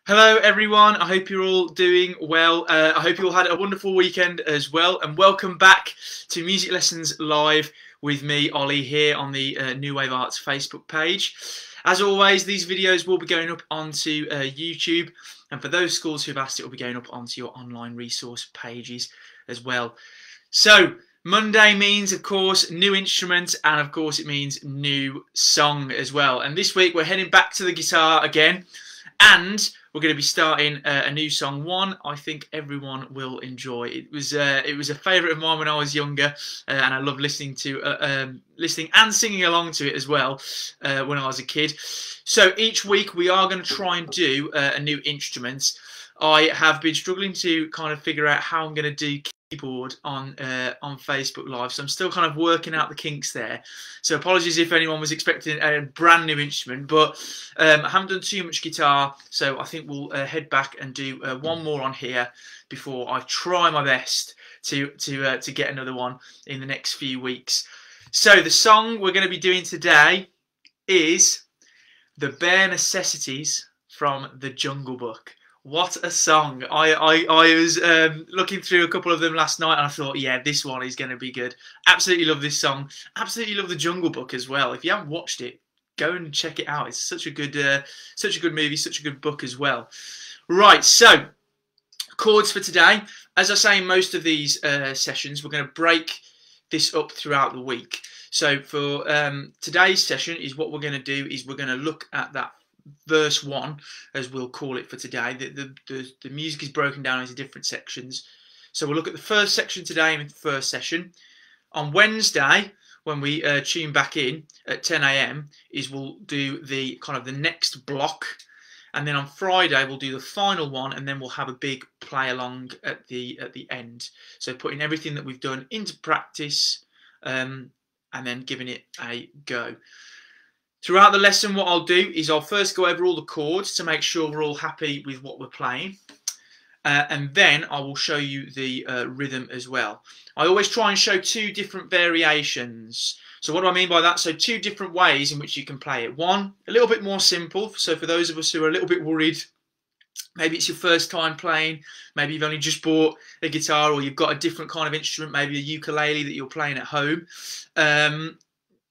Hello everyone, I hope you're all doing well. I hope you all had a wonderful weekend as well, and welcome back to Music Lessons Live with me, Ollie, here on the New Wave Arts Facebook page. As always, these videos will be going up onto YouTube, and for those schools who've asked, it will be going up onto your online resource pages as well. So, Monday means, of course, new instrument, and of course it means new song as well. And this week we're heading back to the guitar again, and we're going to be starting a new song. One I think everyone will enjoy. It was a favourite of mine when I was younger, and I loved listening and singing along to it as well when I was a kid. So each week we are going to try and do a new instrument. I have been struggling to kind of figure out how I'm going to do keyboard on Facebook Live, so I'm still kind of working out the kinks there. So apologies if anyone was expecting a brand new instrument, but I haven't done too much guitar, so I think we'll head back and do one more on here before I try my best to get another one in the next few weeks. So the song we're going to be doing today is The Bare Necessities from the Jungle Book. What a song. I was looking through a couple of them last night, and I thought, yeah, this one is going to be good. Absolutely love this song. Absolutely love The Jungle Book as well. If you haven't watched it, go and check it out. It's such a good movie, such a good book as well. Right, so chords for today. As I say in most of these sessions, we're going to break this up throughout the week. So for today's session, is what we're going to do is we're going to look at that verse 1, as we'll call it for today. The music is broken down into different sections. So we'll look at the first section today in the first session. On Wednesday, when we tune back in at 10 AM, is we'll do the kind of the next block. And then on Friday, we'll do the final one, and then we'll have a big play along at the end. So putting everything that we've done into practice and then giving it a go. Throughout the lesson, what I'll do is I'll first go over all the chords to make sure we're all happy with what we're playing. And then I will show you the rhythm as well. I always try and show two different variations. So what do I mean by that? So two different ways in which you can play it. One, a little bit more simple. So for those of us who are a little bit worried, maybe it's your first time playing, maybe you've only just bought a guitar, or you've got a different kind of instrument, maybe a ukulele that you're playing at home.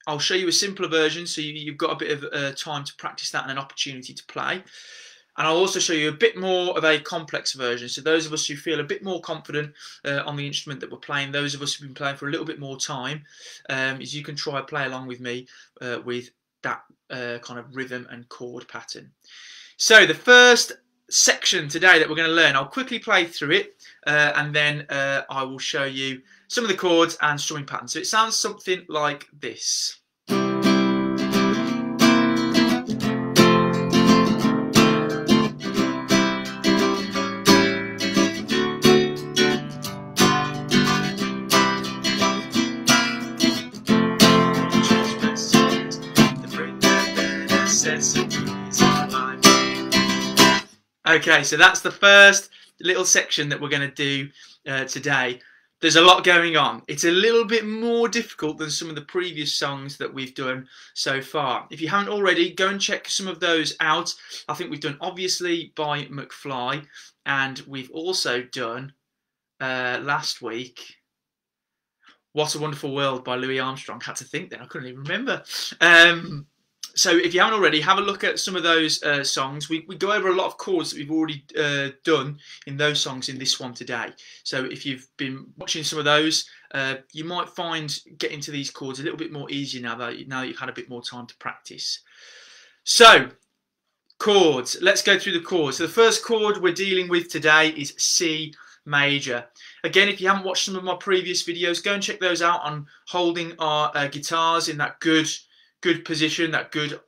I'll show you a simpler version, so you've got a bit of time to practice that and an opportunity to play. And I'll also show you a bit more of a complex version. So those of us who feel a bit more confident on the instrument that we're playing, those of us who've been playing for a little bit more time, is you can try and play along with me with that kind of rhythm and chord pattern. So the first section today that we're going to learn, I'll quickly play through it and then I will show you some of the chords and strumming patterns. So it sounds something like this. Okay, so that's the first little section that we're going to do today. There's a lot going on. It's a little bit more difficult than some of the previous songs that we've done so far. If you haven't already, go and check some of those out. I think we've done Obviously by McFly, and we've also done last week What a Wonderful World by Louis Armstrong. Had to think then, I couldn't even remember. So if you haven't already, have a look at some of those songs. We go over a lot of chords that we've already done in those songs in this one today. So if you've been watching some of those, you might find getting to these chords a little bit more easier now that you've had a bit more time to practice. So, chords. Let's go through the chords. So the first chord we're dealing with today is C major. Again, if you haven't watched some of my previous videos, go and check those out on holding our guitars in that good position, that good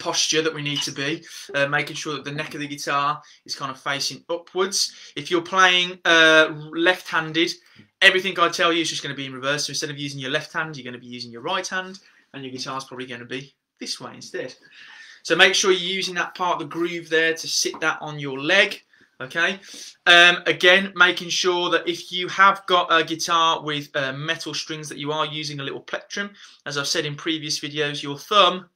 posture that we need to be, making sure that the neck of the guitar is kind of facing upwards. If you're playing left-handed, everything I tell you is just going to be in reverse. So instead of using your left hand, you're going to be using your right hand, and your guitar's probably going to be this way instead. So make sure you're using that part of the groove there to sit that on your leg. Okay, again, making sure that if you have got a guitar with metal strings, that you are using a little plectrum. As I've said in previous videos, your thumb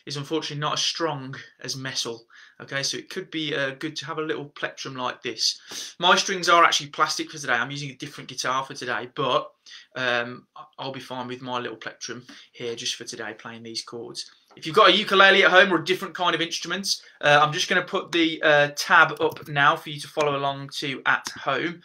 is unfortunately not as strong as metal. Okay, so it could be good to have a little plectrum like this. My strings are actually plastic for today. I'm using a different guitar for today, but I'll be fine with my little plectrum here just for today, playing these chords. If you've got a ukulele at home or a different kind of instruments, I'm just going to put the tab up now for you to follow along to at home.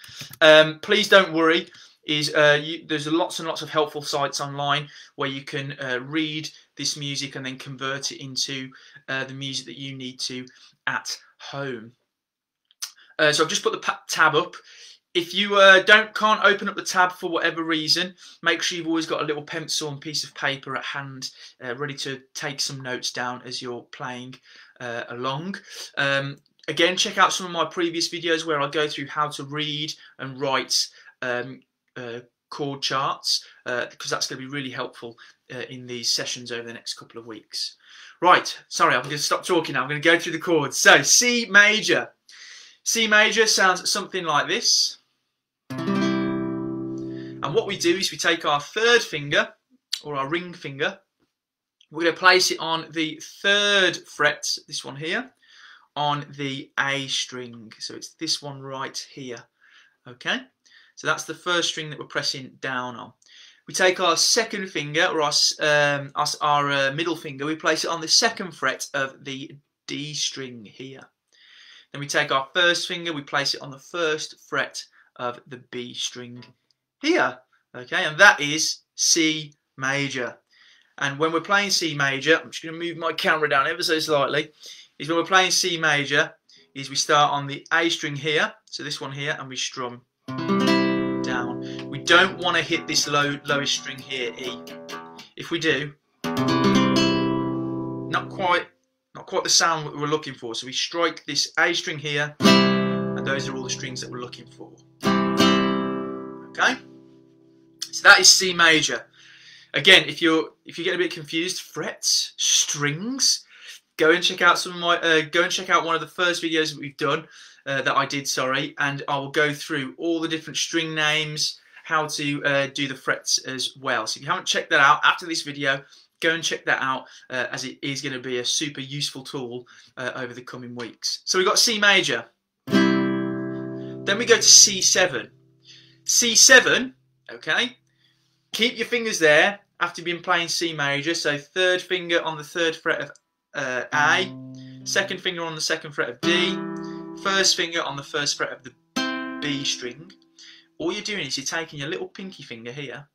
Please don't worry. There's lots and lots of helpful sites online where you can read this music and then convert it into the music that you need to at home. So I've just put the tab up. If you can't open up the tab for whatever reason, make sure you've always got a little pencil and piece of paper at hand, ready to take some notes down as you're playing along. Again, check out some of my previous videos where I go through how to read and write chord charts, because that's going to be really helpful in these sessions over the next couple of weeks. Right, sorry, I'm going to stop talking now. I'm going to go through the chords. So, C major. C major sounds something like this. And what we do is we take our third finger, or our ring finger, we're going to place it on the 3rd fret, this one here, on the A string. So it's this one right here. Okay? So that's the first string that we're pressing down on. We take our 2nd finger, or our middle finger, we place it on the 2nd fret of the D string here. Then we take our 1st finger, we place it on the 1st fret of the B string here. Okay, and that is C major. And when we're playing C major, I'm just going to move my camera down ever so slightly, is when we're playing C major, is we start on the A string here, so this one here, and we strum down. We don't want to hit this lowest string here, E. If we do, not quite the sound that we're looking for. So we strike this A string here, and those are all the strings that we're looking for. Okay, so that is C major. Again, if you're getting a bit confused, frets, strings, go and check out some of my one of the first videos that we've done. That I did, sorry, and I will go through all the different string names, how to do the frets as well. So if you haven't checked that out after this video, go and check that out, as it is going to be a super useful tool over the coming weeks. So we've got C major. Then we go to C7. C7, okay, keep your fingers there after you've been playing C major. So 3rd finger on the 3rd fret of A, 2nd finger on the 2nd fret of D, 1st finger on the 1st fret of the B string. All you're doing is you're taking your little pinky finger here,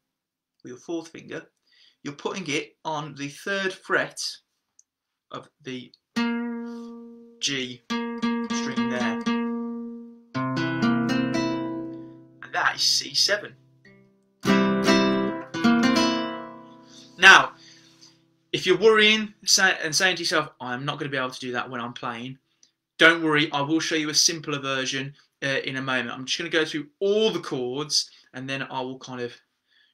with your 4th finger, you're putting it on the 3rd fret of the G string there. And that is C7. Now, if you're worrying and saying to yourself, I'm not going to be able to do that when I'm playing, don't worry, I will show you a simpler version in a moment. I'm just going to go through all the chords, and then I will kind of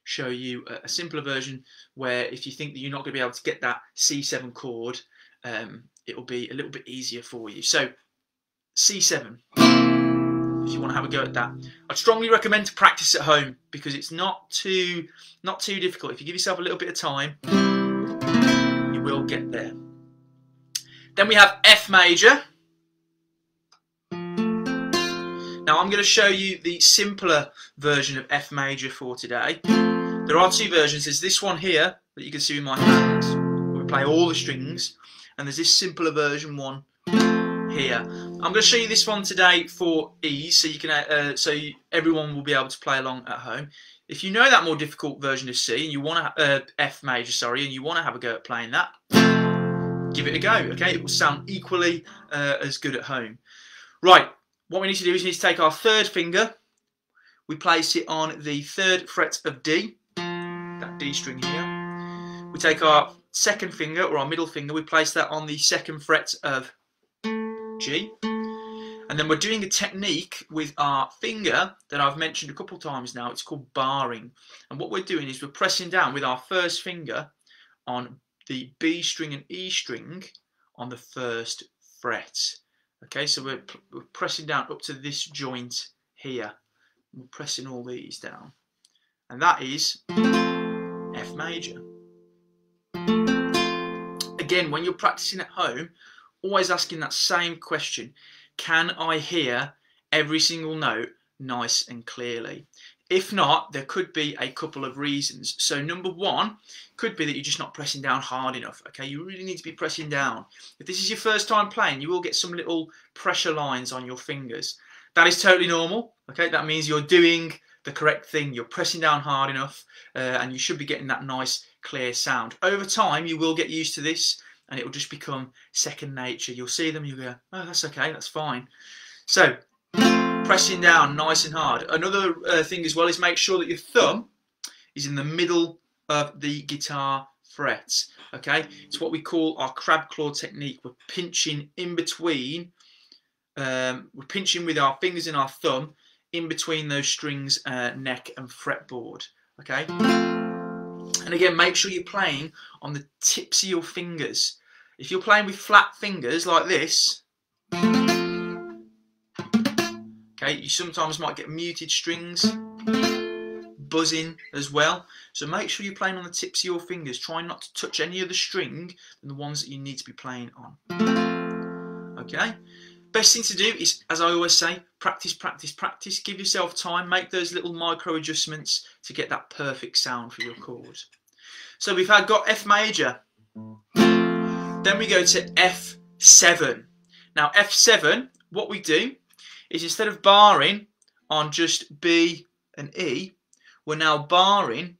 show you a simpler version where if you think that you're not going to be able to get that C7 chord, it will be a little bit easier for you. So C7, if you want to have a go at that. I'd strongly recommend to practice at home because it's not too difficult. If you give yourself a little bit of time, you will get there. Then we have F major. Now I'm going to show you the simpler version of F major for today. There are 2 versions. There's this one here that you can see in my hand, where we play all the strings, and there's this simpler version one here. I'm going to show you this one today for ease, so you can everyone will be able to play along at home. If you know that more difficult version of C and you want to F major, sorry, and you want to have a go at playing that, give it a go. Okay, it will sound equally as good at home. Right. What we need to do is we need to take our 3rd finger, we place it on the 3rd fret of D, that D string here. We take our 2nd finger, or our middle finger, we place that on the 2nd fret of G. And then we're doing a technique with our finger that I've mentioned a couple times now. It's called barring. And what we're doing is we're pressing down with our 1st finger on the B string and E string on the 1st fret. Okay, so we're pressing down up to this joint here. We're pressing all these down. And that is F major. Again, when you're practicing at home, always asking that same question. Can I hear every single note nice and clearly? If not, there could be a couple of reasons. So number one could be that you're just not pressing down hard enough. Okay, you really need to be pressing down. If this is your first time playing, you will get some little pressure lines on your fingers. That is totally normal. Okay, that means you're doing the correct thing. You're pressing down hard enough, and you should be getting that nice, clear sound. Over time, you will get used to this, and it will just become second nature. You'll see them, you go, oh, that's okay, that's fine. So, pressing down nice and hard. Another thing as well is make sure that your thumb is in the middle of the guitar frets. Okay, it's what we call our crab claw technique. We're pinching in between. We're pinching with our fingers and our thumb in between those strings, neck and fretboard. Okay, and again, make sure you're playing on the tips of your fingers. If you're playing with flat fingers like this, okay, you sometimes might get muted strings, buzzing as well. So make sure you're playing on the tips of your fingers. Try not to touch any other string than the ones that you need to be playing on. Okay? Best thing to do is, as I always say, practice, practice, practice. Give yourself time. Make those little micro adjustments to get that perfect sound for your chord. So we've got F major. Then we go to F7. Now F7, what we do is instead of barring on just B and E, we're now barring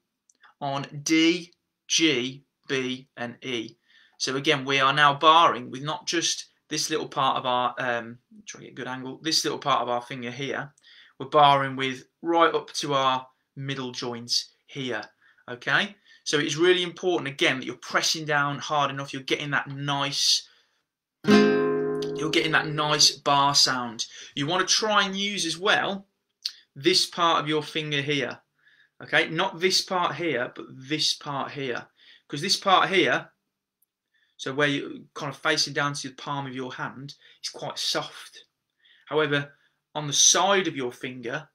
on D, G, B and E. So again, we are now barring with not just this little part of our, try to get a good angle, this little part of our finger here, we're barring with right up to our middle joints here, okay? So it's really important, again, that you're pressing down hard enough, you're getting that nice bar sound. You want to try and use as well this part of your finger here, okay? Not this part here, but this part here. Because this part here, so where you're kind of facing down to the palm of your hand, is quite soft. However, on the side of your finger,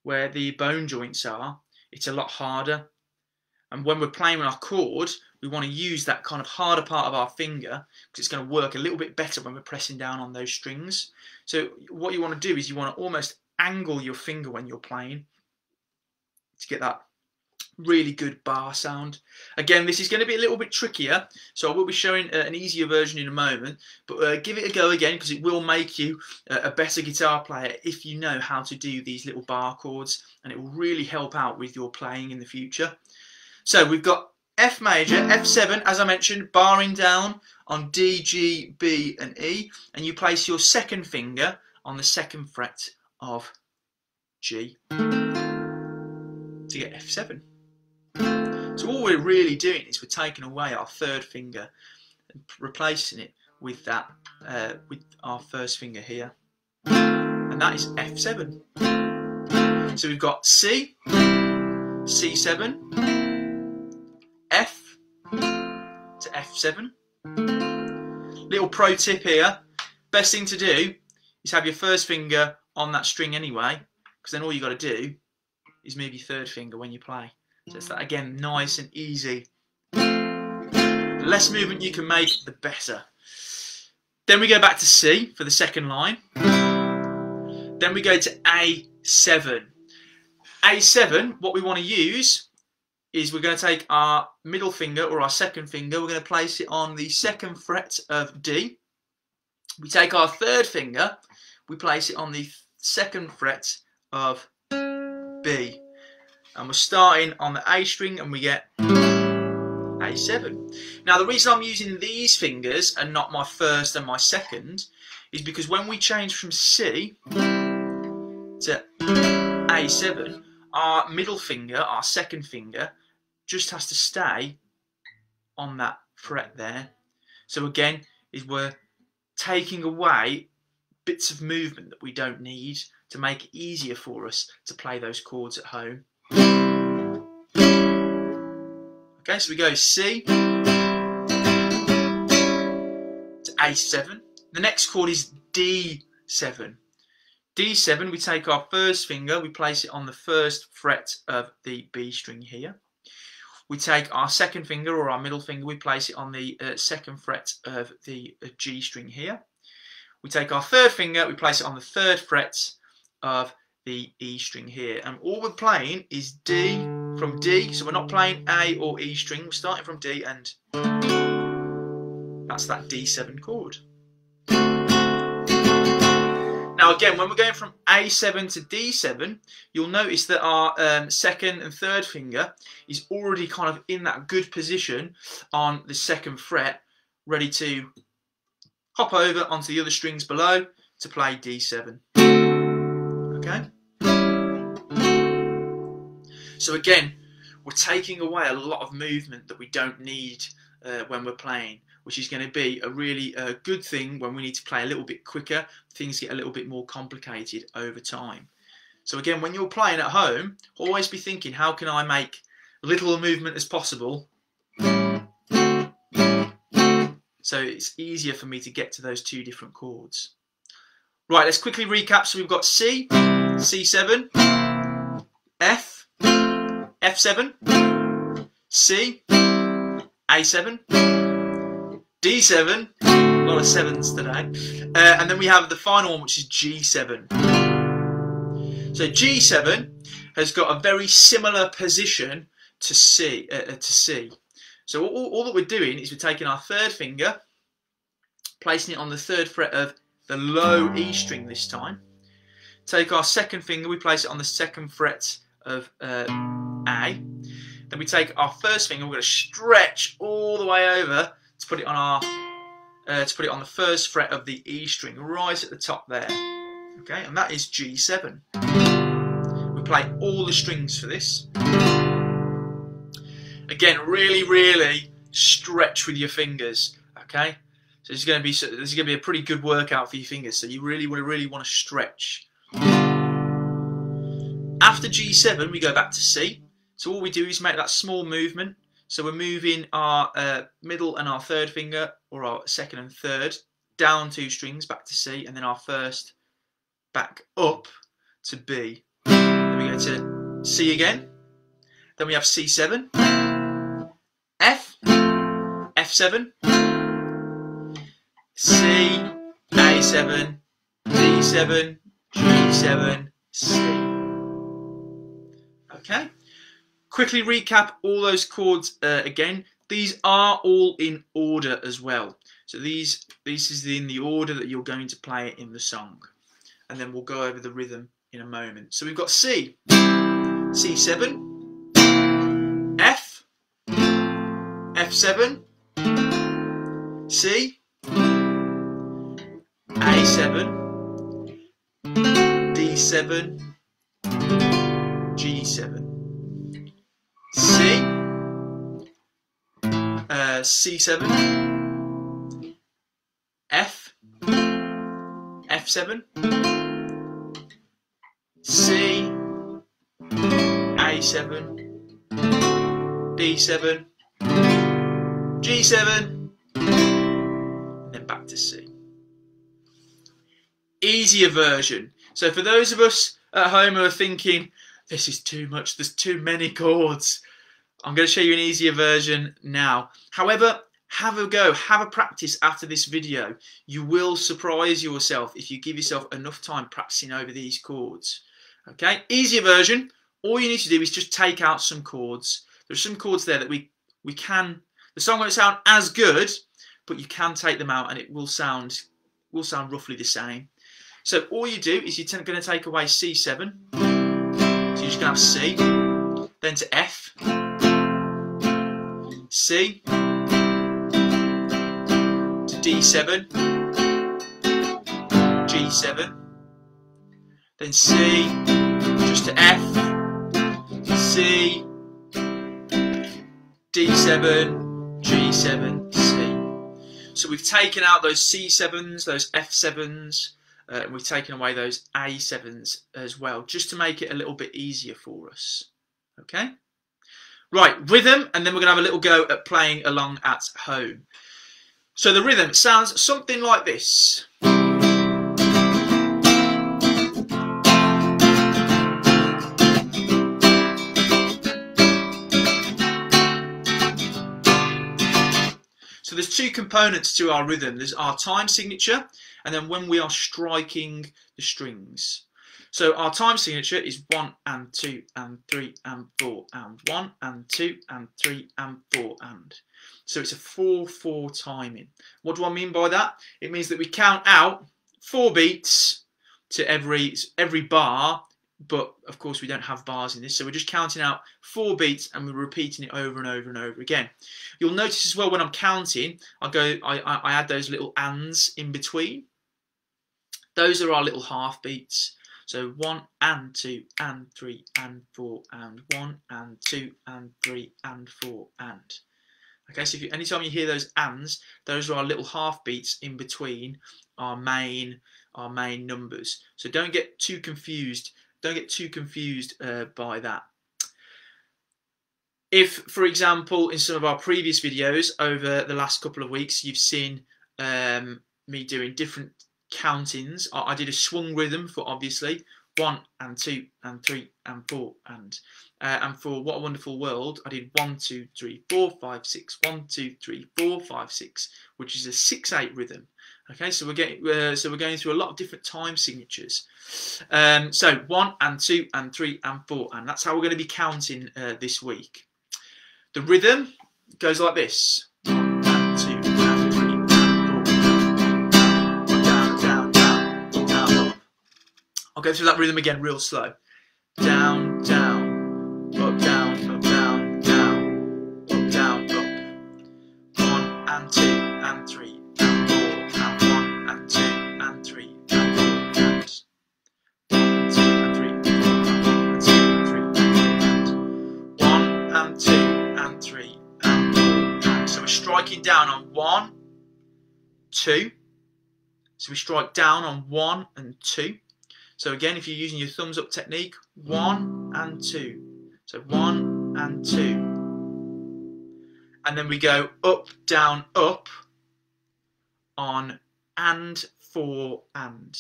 where the bone joints are, it's a lot harder. And when we're playing with our chord, we want to use that kind of harder part of our finger because it's going to work a little bit better when we're pressing down on those strings. So what you want to do is you want to almost angle your finger when you're playing to get that really good bar sound. Again, this is going to be a little bit trickier, so I will be showing an easier version in a moment, but give it a go again because it will make you a better guitar player if you know how to do these little bar chords, and it will really help out with your playing in the future. So we've got F major, F7, as I mentioned, barring down on D, G, B and E, and you place your second finger on the second fret of G to get F7. So all we're really doing is we're taking away our third finger and replacing it with that, with our first finger here, and that is F7. So we've got C, C7, F to F7. Little pro tip here, best thing to do is have your first finger on that string anyway, because then all you got to do is move your third finger when you play. So it's that, again, nice and easy. The less movement you can make, the better. Then we go back to C for the second line. Then we go to A7. A7, what we want to use is we're going to take our middle finger or our second finger, we're going to place it on the second fret of D. We take our third finger, we place it on the second fret of B. And we're starting on the A string and we get A7. Now the reason I'm using these fingers and not my first and my second is because when we change from C to A7, our middle finger, our second finger, just has to stay on that fret there. So again, we're taking away bits of movement that we don't need to make it easier for us to play those chords at home. Okay, so we go C to A7. The next chord is D7. D7, we take our first finger, we place it on the first fret of the B string here. we take our second finger or our middle finger, we place it on the second fret of the G string here. We take our third finger, we place it on the third fret of the E string here, and all we're playing is D from D, so we're not playing A or E string, we're starting from D, and that's that D7 chord. Now again, when we're going from A7 to D7, you'll notice that our second and third finger is already kind of in that good position on the second fret, ready to hop over onto the other strings below to play D7. Okay? So again, we're taking away a lot of movement that we don't need when we're playing, which is going to be a really good thing when we need to play a little bit quicker. Things get a little bit more complicated over time. So again, when you're playing at home, always be thinking, how can I make little movement as possible so it's easier for me to get to those two different chords. Right, let's quickly recap. So we've got C, C7, F, F7, C, A7, D7, a lot of sevens today, and then we have the final one, which is G7. So G7 has got a very similar position to C. So all that we're doing is we're taking our third finger, placing it on the third fret of the low E string this time. Take our second finger, we place it on the second fret of A. Then we take our first finger, we're going to stretch all the way over to put it on our on the first fret of the E string, right at the top there. Okay, and that is G7. We play all the strings for this. Again, really stretch with your fingers. Okay, so this is going to be a pretty good workout for your fingers. So you really want to stretch. After G7, we go back to C. So all we do is make that small movement. So we're moving our middle and our third finger, or our second and third, down two strings back to C, and then our first back up to B. Then we go to C again. Then we have C7, F, F7, C, A7, D7, G7, C. Okay. Quickly recap all those chords again. These are all in order as well. So this is in the order that you're going to play it in the song. And then we'll go over the rhythm in a moment. So we've got C, C7, F, F7, C, A7, D7, G7. C, C7, F, F7, C, A7, D7, G7, and then back to C. Easier version. So for those of us at home who are thinking, this is too much, there's too many chords, I'm going to show you an easier version now. However, have a go, have a practice after this video. You will surprise yourself if you give yourself enough time practicing over these chords. Okay, easier version, all you need to do is just take out some chords. There's some chords there that we can, the song won't sound as good, but you can take them out and it will sound roughly the same. So all you do is you're going to take away C7, so you're just going to have C, then to F, C, to D7, G7, then C, just to F, C, D7, G7, C. So we've taken out those C7s, those F7s, and we've taken away those A7s as well, just to make it a little bit easier for us. Okay? Right, rhythm, and then we're going to have a little go at playing along at home. So the rhythm sounds something like this. two components to our rhythm. There's our time signature, and then when we are striking the strings. So our time signature is 1 and 2 and 3 and 4 and 1 and 2 and 3 and 4 and. So it's a 4/4 timing. What do I mean by that? It means that we count out 4 beats to every bar, but of course we don't have bars in this, so we're just counting out 4 beats and we're repeating it over and over and over again. You'll notice as well when I'm counting, I add those little ands in between. Those are our little half beats. So 1 and 2 and 3 and 4 and 1 and 2 and 3 and 4 and. Okay, so anytime you hear those ands, those are our little half beats in between our main numbers. So don't get too confused. Don't get too confused by that. If, for example, in some of our previous videos over the last couple of weeks, you've seen me doing different countings. I did a swung rhythm for obviously 1 and 2 and 3 and 4 and for What a Wonderful World, I did 1 2 3 4 5 6 1 2 3 4 5 6, which is a 6/8 rhythm. Okay, so we're going through a lot of different time signatures. So 1 and 2 and 3 and 4, and that's how we're going to be counting this week. The rhythm goes like this: 1 and 2 and 3 and 4. Down, down, down, down, up. I'll go through that rhythm again real slow. Down, down, up, down, up, down, down, up, down, up. 1 and 2 and 3. Striking down on 1, 2. So we strike down on 1 and 2. So again, if you're using your thumbs up technique, 1 and 2. So 1 and 2. And then we go up, down, up on and, 4 and.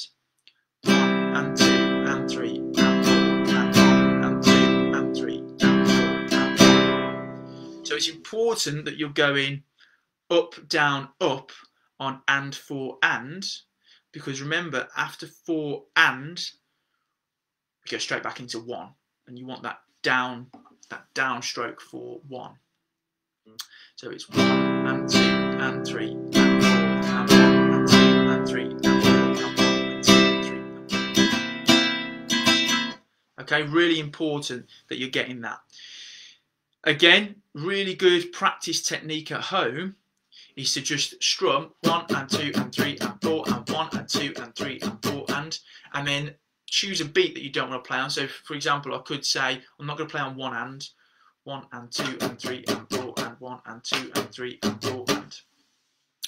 1 and 2 and 3 and 4 and 1 and 2 and 3 and 4 and 4. So it's important that you're going up, down, up on and, 4 and, because remember, after 4 and, we go straight back into 1, and you want that down stroke for 1. So it's 1 and 2 and 3 and 4 and 1 and 2 and 3 and 4 and 1 and 2 and 3 and 4. Okay, really important that you're getting that. Again, really good practice technique at home is to just strum 1 and 2 and 3 and 4 and 1 and 2 and 3 and 4 and then choose a beat that you don't want to play on. So for example, I could say I'm not going to play on 1 and 2 and 3 and 4 and 1 and 2 and 3 and 4 and.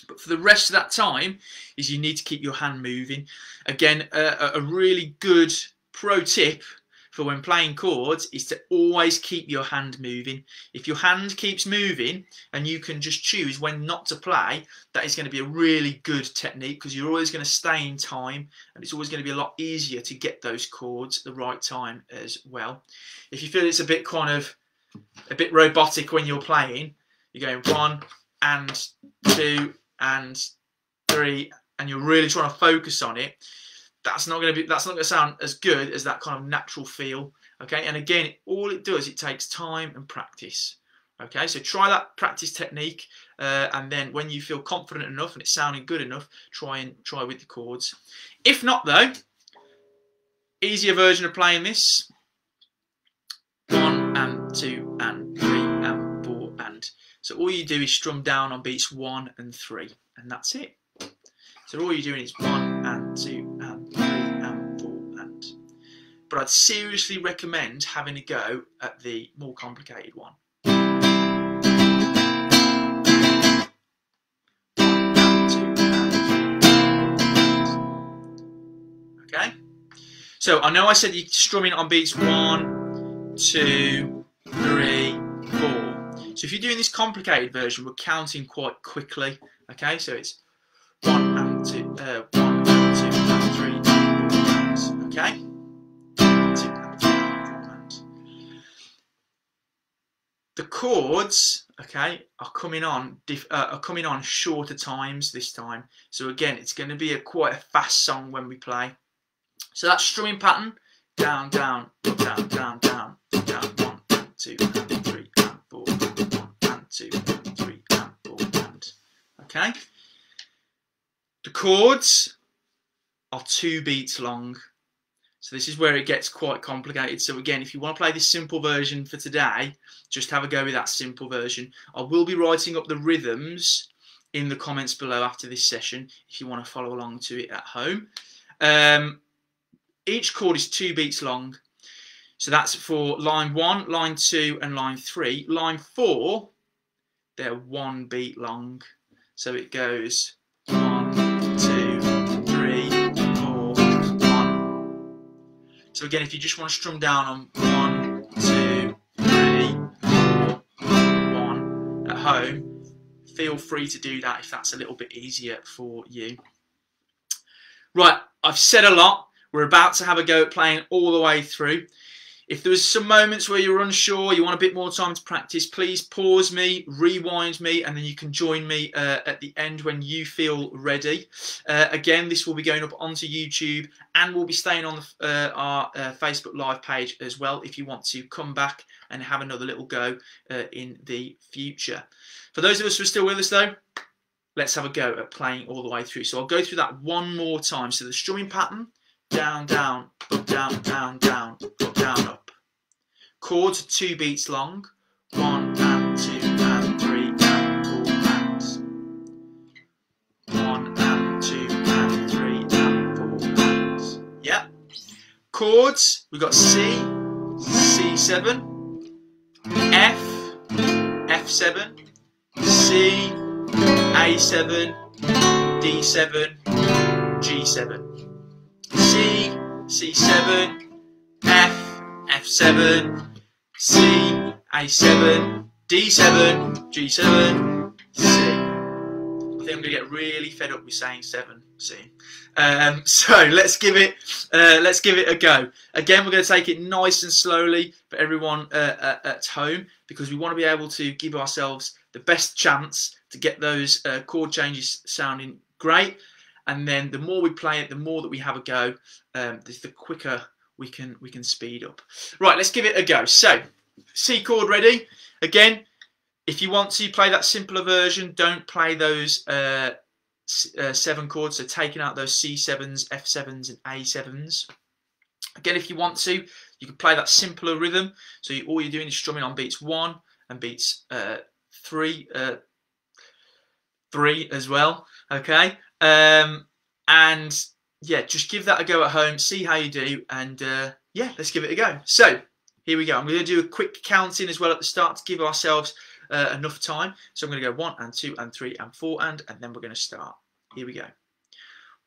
But for the rest of that time is you need to keep your hand moving. Again, a really good pro tip for when playing chords is to always keep your hand moving. If your hand keeps moving and you can just choose when not to play, that is going to be a really good technique, because you're always going to stay in time and it's always going to be a lot easier to get those chords at the right time as well. If you feel it's a bit robotic when you're playing, you're going 1 and 2 and 3 and you're really trying to focus on it, that's not going to sound as good as that kind of natural feel. Okay, and again, all it does, it takes time and practice. Okay, so try that practice technique, and then when you feel confident enough and it's sounding good enough, try with the chords. If not though, easier version of playing this: 1 and 2 and 3 and 4 and. So all you do is strum down on beats 1 and 3, and that's it. So all you're doing is 1 and 2 and 3 and 4 and. But I'd seriously recommend having a go at the more complicated one. Okay? So I know I said you're strumming on beats 1, 2, 3, 4. So if you're doing this complicated version, we're counting quite quickly. Okay, so it's 1 and 2, 1 and 2 and 3 and 4 and. Okay? 1, 2 and 3 and 4 and. The chords, okay, are coming on shorter times this time. So again, it's going to be quite a fast song when we play. So that strumming pattern: down, down, down, down, down, down, 1 and 2 and 3 and 4, 1 and 2 and 3 and 4, and okay. The chords are 2 beats long. So this is where it gets quite complicated. So again, if you want to play this simple version for today, just have a go with that simple version. I will be writing up the rhythms in the comments below after this session if you want to follow along to it at home. Each chord is 2 beats long. So that's for line 1, line 2 and line 3. Line 4, they're 1 beat long. So it goes 1, 2, 3, 4, 1. So again, if you just want to strum down on 1, 2, 3, 4, 1 at home, feel free to do that if that's a little bit easier for you. Right, I've said a lot. We're about to have a go at playing all the way through. If there was some moments where you're unsure, you want a bit more time to practice, please pause me, rewind me, and then you can join me at the end when you feel ready. Again, this will be going up onto YouTube and will be staying on our Facebook Live page as well if you want to come back and have another little go in the future. For those of us who are still with us though, let's have a go at playing all the way through. So I'll go through that one more time. So the strumming pattern: down, down, up, down, down, down, up, down, up. Chords are 2 beats long. 1 and 2 and 3 and 4 and 1 and 2 and 3 and 4 and yep. Chords, we've got C, C7, F, F7, C, A7, D7, G7. C, C7, F, F7, C, A7, D7, G7, C. I think I'm going to get really fed up with saying 7 soon. So let's give it a go. Again, we're going to take it nice and slowly for everyone at home, because we want to be able to give ourselves the best chance to get those chord changes sounding great. And then the more we play it, the more that we have a go, the quicker we can speed up. Right, let's give it a go. So, C chord ready. Again, if you want to play that simpler version, don't play those 7 chords. So taking out those C7s, F7s and A7s. Again, if you want to, you can play that simpler rhythm. So all you're doing is strumming on beats 1 and beats 3 as well. Okay. And yeah, just give that a go at home, see how you do, and yeah, let's give it a go. So here we go. I'm going to do a quick counting as well at the start to give ourselves enough time. So I'm going to go 1 and 2 and 3 and 4 and then we're going to start. Here we go.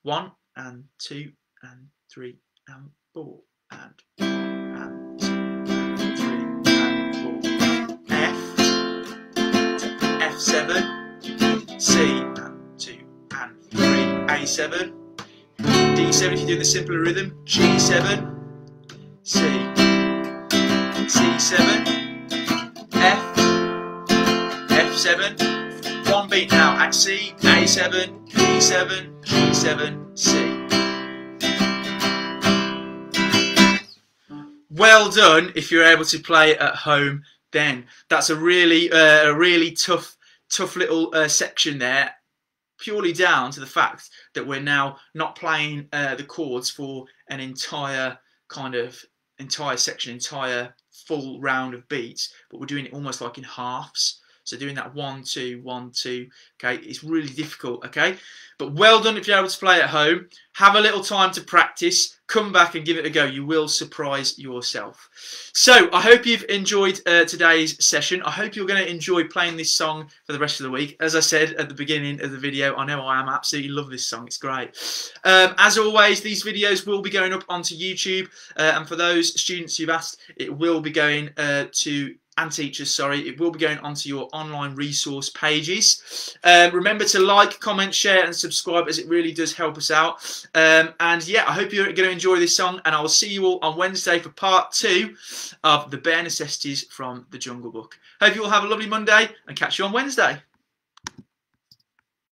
1 and 2 and 3 and 4 and 2 and 3 and 4. F to F7, C and 2 and 3, A7, D7 if you're doing the simpler rhythm, G7, C, C7, F, F7, 1 beat now at C, A7, D7, G7, C. Well done if you're able to play at home then. That's a really tough little section there, purely down to the fact that we're now not playing the chords for an entire section, entire full round of beats, but we're doing it almost like in halves. So doing that 1, 2, 1, 2, okay, it's really difficult, okay? But well done if you're able to play at home. Have a little time to practice. Come back and give it a go. You will surprise yourself. So I hope you've enjoyed today's session. I hope you're going to enjoy playing this song for the rest of the week. As I said at the beginning of the video, I know I am. Absolutely love this song. It's great. As always, these videos will be going up onto YouTube. And for those students who've asked, it will be going to and teachers, sorry, it will be going onto your online resource pages. Remember to like, comment, share and subscribe, as it really does help us out. And yeah, I hope you're going to enjoy this song, and I will see you all on Wednesday for part 2 of the Bare Necessities from the Jungle Book. Hope you all have a lovely Monday, and catch you on Wednesday.